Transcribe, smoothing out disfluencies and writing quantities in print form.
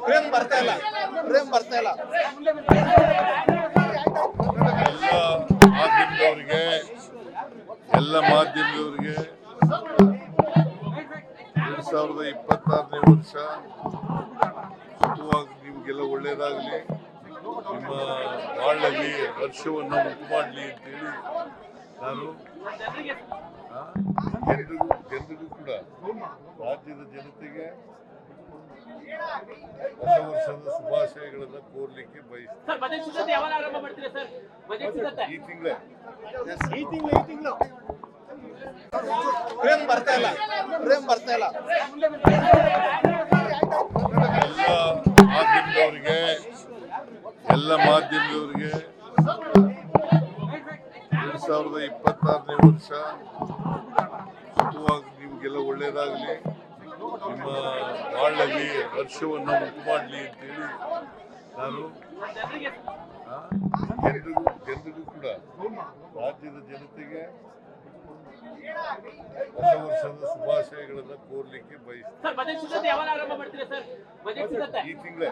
ಪ್ರೇಮ್ ಬರ್ತಾ ಇಲ್ಲ ಪ್ರೇಮ್ ಬರ್ತಾ ಇಲ್ಲ. ಎಲ್ಲ ಮಾಧ್ಯಮದವರಿಗೆ 2026ನೇ ವರ್ಷ ಶುಭವಾಗಿ ನಿಮಗೆಲ್ಲ ಒಳ್ಳೇದಾಗಲಿ, ನಿಮ್ಮ ಬಾಳಲ್ಲಿ ಹರ್ಷವನ್ನು ಉಂಟು ಮಾಡಲಿ ಅಂತೇಳಿ ನಾನು ಜನರಿಗೂ ಕೂಡ ರಾಜ್ಯದ ಜನತೆಗೆ ಹೊಸ ವರ್ಷದ ಶುಭಾಶಯಗಳನ್ನು ಕೋರ್ಲಿಕ್ಕೆ ಬಯಸ್ತೀನಿ. ಈ ತಿಂಗಳೇ ಪ್ರೇಮ್ ಬರ್ತಾ ಇಲ್ಲ ಪ್ರೇಮ್ ಬರ್ತಾ ಇಲ್ಲ. ಎಲ್ಲ ಮಾಧ್ಯಮದವರಿಗೆ 2026ನೇ ವರ್ಷ ಶುಭವಾಗಿ ನಿಮಗೆಲ್ಲ ಒಳ್ಳೇದಾಗಲಿ, ನಿಮ್ಮ ಬಾಳಲ್ಲಿ ಹರ್ಷವನ್ನು ಉಂಟು ಮಾಡಲಿ ಅಂತೇಳಿ ನಾನು ಜನರಿಗೂ ಕೂಡ ರಾಜ್ಯದ ಜನತೆಗೆ ಹೊಸ ವರ್ಷದ ಶುಭಾಶಯಗಳನ್ನು ಕೋರ್ಲಿಕ್ಕೆ ಬಯಸ್ತೀನಿ. ಈ ತಿಂಗಳೇ